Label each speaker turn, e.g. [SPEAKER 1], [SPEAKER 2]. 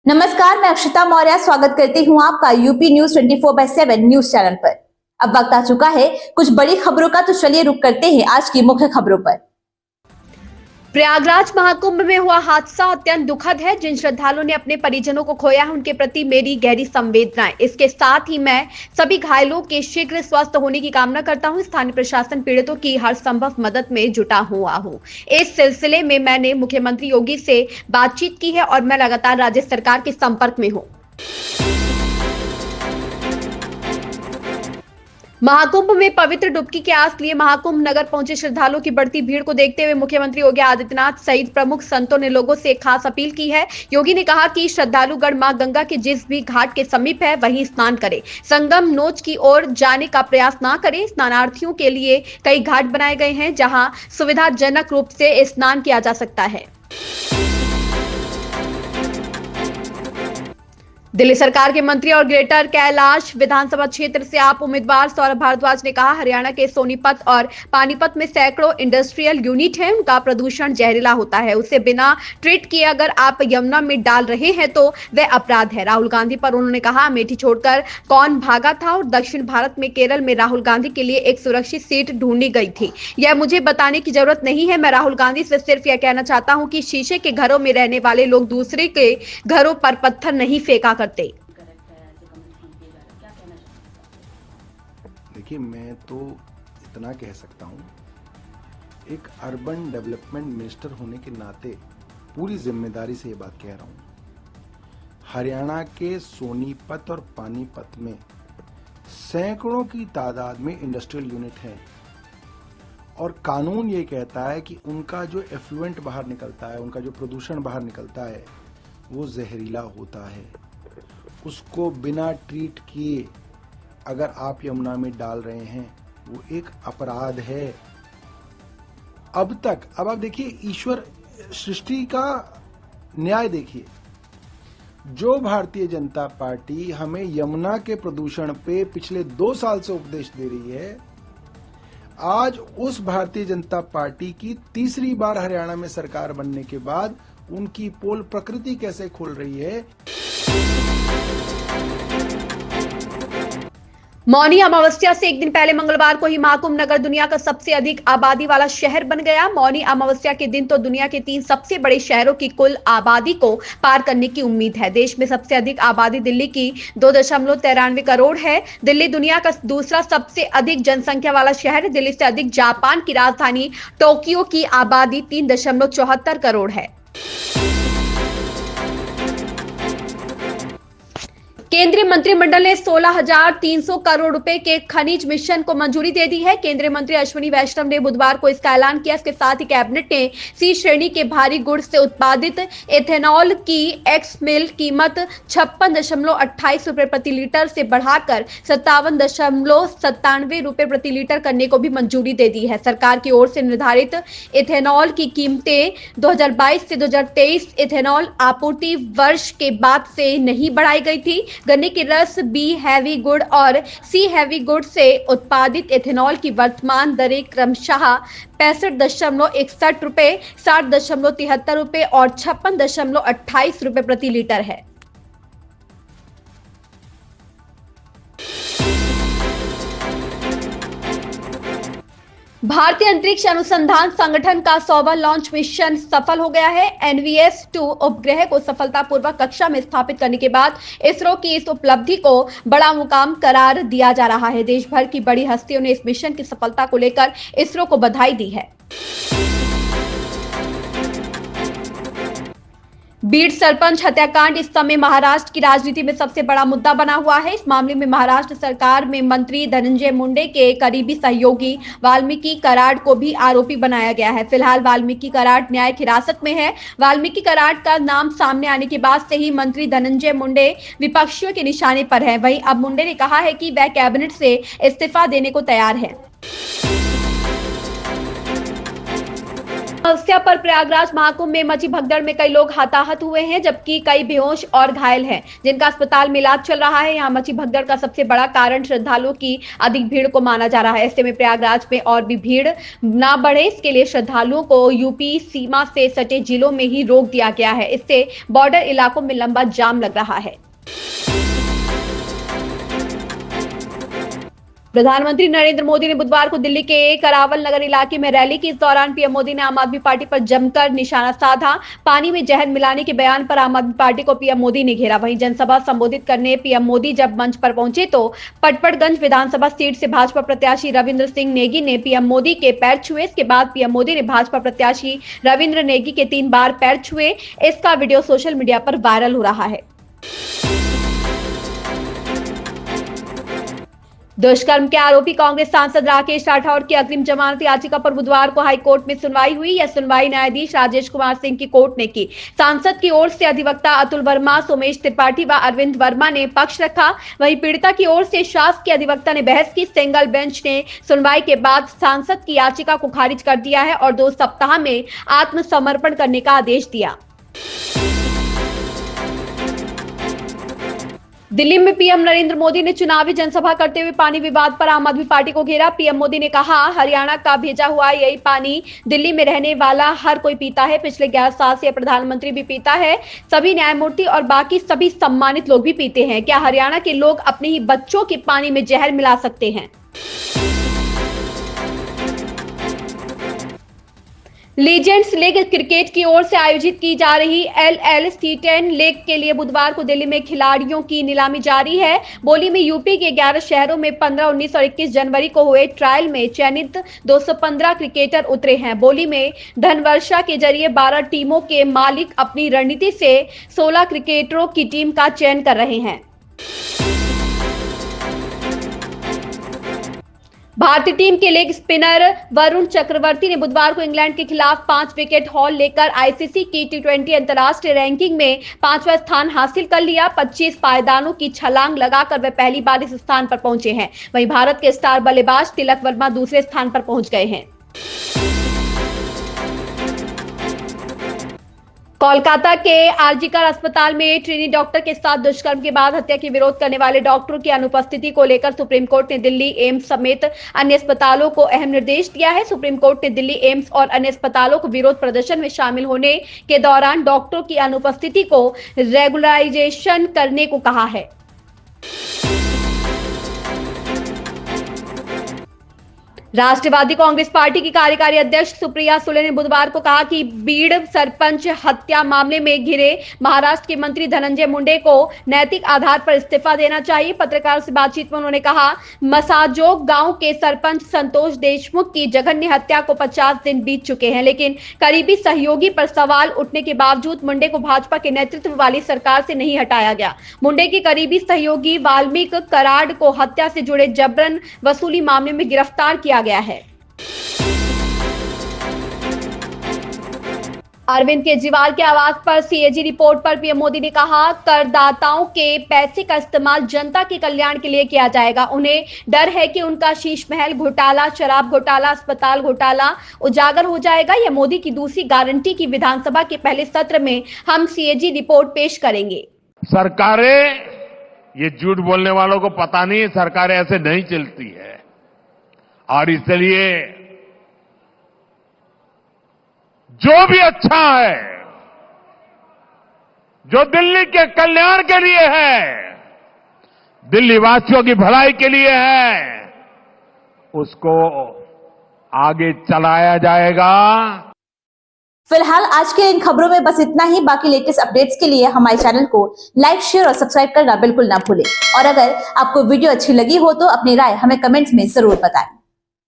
[SPEAKER 1] नमस्कार, मैं अक्षिता मौर्य स्वागत करती हूँ आपका यूपी न्यूज 24/7 न्यूज चैनल पर। अब वक्त आ चुका है कुछ बड़ी खबरों का, तो चलिए रुक करते हैं आज की मुख्य खबरों पर।
[SPEAKER 2] प्रयागराज महाकुंभ में हुआ हादसा अत्यंत दुखद है। जिन श्रद्धालुओं ने अपने परिजनों को खोया है उनके प्रति मेरी गहरी संवेदनाएं। इसके साथ ही मैं सभी घायलों के शीघ्र स्वस्थ होने की कामना करता हूं। स्थानीय प्रशासन पीड़ितों की हर संभव मदद में जुटा हुआ हूं। इस सिलसिले में मैंने मुख्यमंत्री योगी से बातचीत की है और मैं लगातार राज्य सरकार के संपर्क में हूं। महाकुंभ में पवित्र डुबकी के आस लिए महाकुंभ नगर पहुंचे श्रद्धालुओं की बढ़ती भीड़ को देखते हुए मुख्यमंत्री योगी आदित्यनाथ सहित प्रमुख संतों ने लोगों से खास अपील की है। योगी ने कहा कि श्रद्धालुगण मां गंगा के जिस भी घाट के समीप है वहीं स्नान करें, संगम नोच की ओर जाने का प्रयास न करें। स्नानार्थियों के लिए कई घाट बनाए गए हैं जहां सुविधाजनक रूप से स्नान किया जा सकता है। दिल्ली सरकार के मंत्री और ग्रेटर कैलाश विधानसभा क्षेत्र से आप उम्मीदवार सौरभ भारद्वाज ने कहा, हरियाणा के सोनीपत और पानीपत में सैकड़ों इंडस्ट्रियल यूनिट है, उनका प्रदूषण जहरीला होता है। उसे बिना ट्रीट किए अगर आप यमुना में डाल रहे हैं तो वह अपराध है। राहुल गांधी पर उन्होंने कहा, अमेठी छोड़कर कौन भागा था और दक्षिण भारत में केरल में राहुल गांधी के लिए एक सुरक्षित सीट ढूंढी गई थी। यह मुझे बताने की जरूरत नहीं है। मैं राहुल गांधी से सिर्फ यह कहना चाहता हूं कि शीशे के घरों में रहने वाले लोग दूसरे के घरों पर पत्थर नहीं फेंका करते।
[SPEAKER 3] देखिए, मैं तो इतना कह सकता हूँ, एक अर्बन डेवलपमेंट मिनिस्टर होने के नाते पूरी जिम्मेदारी से ये बात कह रहा हूँ। हरियाणा के सोनीपत और पानीपत में सैकड़ों की तादाद में इंडस्ट्रियल यूनिट है और कानून ये कहता है कि उनका जो एफ्लुएंट बाहर निकलता है, उनका जो प्रदूषण बाहर निकलता है वो जहरीला होता है। उसको बिना ट्रीट किए अगर आप यमुना में डाल रहे हैं वो एक अपराध है। अब आप देखिए, ईश्वर सृष्टि का न्याय देखिए। जो भारतीय जनता पार्टी हमें यमुना के प्रदूषण पे पिछले 2 साल से उपदेश दे रही है, आज उस भारतीय जनता पार्टी की तीसरी बार हरियाणा में सरकार बनने के बाद उनकी पोल प्रकृति कैसे खोल रही है।
[SPEAKER 2] मौनी अमावस्या से एक दिन पहले मंगलवार को ही महाकुंभ नगर दुनिया का सबसे अधिक आबादी वाला शहर बन गया। मौनी अमावस्या के दिन तो दुनिया के 3 सबसे बड़े शहरों की कुल आबादी को पार करने की उम्मीद है। देश में सबसे अधिक आबादी दिल्ली की 2.93 करोड़ है। दिल्ली दुनिया का दूसरा सबसे अधिक जनसंख्या वाला शहर है। दिल्ली से अधिक जापान की राजधानी टोक्यो की आबादी 3.74 करोड़ है। केंद्रीय मंत्रिमंडल ने 16,300 करोड़ रुपए के खनिज मिशन को मंजूरी दे दी है। केंद्रीय मंत्री अश्विनी वैष्णव ने बुधवार को इसका ऐलान किया। इसके साथ ही कैबिनेट ने सी श्रेणी के भारी गुड़ से उत्पादित एथेनॉल की एक्स मिल कीमत 56.28 रुपए प्रति लीटर से बढ़ाकर 57.97 रुपए प्रति लीटर करने को भी मंजूरी दे दी है। सरकार की ओर से निर्धारित एथेनॉल की कीमतें 2022 से 2023 एथेनॉल आपूर्ति वर्ष के बाद से नहीं बढ़ाई गई थी। गन्ने की रस, बी हैवी गुड़ और सी हैवी गुड़ से उत्पादित एथेनॉल की वर्तमान दरें क्रमशः 65.61 रुपए, 60.73 रुपए और 56.28 रुपए प्रति लीटर है। भारतीय अंतरिक्ष अनुसंधान संगठन का 100वां लॉन्च मिशन सफल हो गया है। NVS-2 उपग्रह को सफलतापूर्वक कक्षा में स्थापित करने के बाद इसरो की इस उपलब्धि को बड़ा मुकाम करार दिया जा रहा है। देश भर की बड़ी हस्तियों ने इस मिशन की सफलता को लेकर इसरो को बधाई दी है। बीड सरपंच हत्याकांड इस समय महाराष्ट्र की राजनीति में सबसे बड़ा मुद्दा बना हुआ है। इस मामले में महाराष्ट्र सरकार में मंत्री धनंजय मुंडे के करीबी सहयोगी वाल्मीकि कराड को भी आरोपी बनाया गया है। फिलहाल वाल्मीकि कराड न्यायिक हिरासत में है। वाल्मीकि कराड का नाम सामने आने के बाद से ही मंत्री धनंजय मुंडे विपक्षियों के निशाने पर है। वहीं अब मुंडे ने कहा है कि वह कैबिनेट से इस्तीफा देने को तैयार है। समस्या पर प्रयागराज महाकुंभ में मची भगदड़ में कई लोग हताहत हुए हैं, जबकि कई बेहोश और घायल हैं, जिनका अस्पताल में इलाज चल रहा है। यहाँ मची भगदड़ का सबसे बड़ा कारण श्रद्धालुओं की अधिक भीड़ को माना जा रहा है। ऐसे में प्रयागराज में और भी भीड़ ना बढ़े, इसके लिए श्रद्धालुओं को यूपी सीमा से सटे जिलों में ही रोक दिया गया है। इससे बॉर्डर इलाकों में लंबा जाम लग रहा है। प्रधानमंत्री नरेंद्र मोदी ने बुधवार को दिल्ली के करावल नगर इलाके में रैली की। इस दौरान पीएम मोदी ने आम आदमी पार्टी पर जमकर निशाना साधा। पानी में जहर मिलाने के बयान पर आम आदमी पार्टी को पीएम मोदी ने घेरा। वहीं जनसभा संबोधित करने पीएम मोदी जब मंच पर पहुंचे तो पटपड़गंज विधानसभा सीट से भाजपा प्रत्याशी रविंद्र सिंह नेगी ने पीएम मोदी के पैर छुए। इसके बाद पीएम मोदी ने भाजपा प्रत्याशी रविंद्र नेगी के 3 बार पैर छुए। इसका वीडियो सोशल मीडिया पर वायरल हो रहा है। दुष्कर्म के आरोपी कांग्रेस सांसद राकेश राठौर की अग्रिम जमानत याचिका पर बुधवार को हाईकोर्ट में सुनवाई हुई। यह सुनवाई न्यायाधीश राजेश कुमार सिंह की कोर्ट ने की। सांसद की ओर से अधिवक्ता अतुल वर्मा, सोमेश त्रिपाठी व अरविंद वर्मा ने पक्ष रखा। वहीं पीड़िता की ओर से शासकीय अधिवक्ता ने बहस की। सिंगल बेंच ने सुनवाई के बाद सांसद की याचिका को खारिज कर दिया है और 2 सप्ताह में आत्मसमर्पण करने का आदेश दिया। दिल्ली में पीएम नरेंद्र मोदी ने चुनावी जनसभा करते हुए पानी विवाद पर आम आदमी पार्टी को घेरा। पीएम मोदी ने कहा, हरियाणा का भेजा हुआ यही पानी दिल्ली में रहने वाला हर कोई पीता है। पिछले 11 साल से प्रधानमंत्री भी पीता है, सभी न्यायमूर्ति और बाकी सभी सम्मानित लोग भी पीते हैं। क्या हरियाणा के लोग अपने ही बच्चों के पानी में जहर मिला सकते हैं? लीजेंड्स लीग क्रिकेट की ओर से आयोजित की जा रही LLC10 लीग के लिए बुधवार को दिल्ली में खिलाड़ियों की नीलामी जारी है। बोली में यूपी के 11 शहरों में 15, 19 और 21 जनवरी को हुए ट्रायल में चयनित 215 क्रिकेटर उतरे हैं। बोली में धनवर्षा के जरिए 12 टीमों के मालिक अपनी रणनीति से 16 क्रिकेटरों की टीम का चयन कर रहे हैं। भारतीय टीम के लेग स्पिनर वरुण चक्रवर्ती ने बुधवार को इंग्लैंड के खिलाफ 5 विकेट हॉल लेकर आईसीसी की T20 अंतर्राष्ट्रीय रैंकिंग में 5वां स्थान हासिल कर लिया। 25 पायदानों की छलांग लगाकर वे पहली बार इस स्थान पर पहुंचे हैं। वहीं भारत के स्टार बल्लेबाज तिलक वर्मा दूसरे स्थान पर पहुंच गए हैं। कोलकाता के आरजीकर अस्पताल में ट्रेनी डॉक्टर के साथ दुष्कर्म के बाद हत्या के विरोध करने वाले डॉक्टरों की अनुपस्थिति को लेकर सुप्रीम कोर्ट ने दिल्ली एम्स समेत अन्य अस्पतालों को अहम निर्देश दिया है। सुप्रीम कोर्ट ने दिल्ली एम्स और अन्य अस्पतालों को विरोध प्रदर्शन में शामिल होने के दौरान डॉक्टरों की अनुपस्थिति को रेगुलराइजेशन करने को कहा है। राष्ट्रवादी कांग्रेस पार्टी की कार्यकारी अध्यक्ष सुप्रिया सुले ने बुधवार को कहा कि बीड़ सरपंच हत्या मामले में घिरे महाराष्ट्र के मंत्री धनंजय मुंडे को नैतिक आधार पर इस्तीफा देना चाहिए। पत्रकारों से बातचीत में उन्होंने कहा, मसाजोग गांव के सरपंच संतोष देशमुख की जघन्य हत्या को 50 दिन बीत चुके हैं, लेकिन करीबी सहयोगी पर सवाल उठने के बावजूद मुंडे को भाजपा के नेतृत्व वाली सरकार से नहीं हटाया गया। मुंडे के करीबी सहयोगी वाल्मीकि कराड़ को हत्या से जुड़े जबरन वसूली मामले में गिरफ्तार किया गया है। अरविंद केजरीवाल के आवास पर सीएजी रिपोर्ट पर पीएम मोदी ने कहा, करदाताओं के पैसे का इस्तेमाल जनता के कल्याण के लिए किया जाएगा। उन्हें डर है कि उनका शीश महल घोटाला, शराब घोटाला, अस्पताल घोटाला उजागर हो जाएगा। यह मोदी की दूसरी गारंटी की विधानसभा के पहले सत्र में हम सीएजी रिपोर्ट पेश करेंगे।
[SPEAKER 4] सरकारें, ये झूठ बोलने वालों को पता नहीं है, सरकारें ऐसे नहीं चलती है और इसलिए जो भी अच्छा है, जो दिल्ली के कल्याण के लिए है, दिल्ली वासियों की भलाई के लिए है, उसको आगे चलाया जाएगा।
[SPEAKER 1] फिलहाल आज के इन खबरों में बस इतना ही। बाकी लेटेस्ट अपडेट्स के लिए हमारे चैनल को लाइक, शेयर और सब्सक्राइब करना बिल्कुल ना भूलें। और अगर आपको वीडियो अच्छी लगी हो तो अपनी राय हमें कमेंट्स में जरूर बताएं।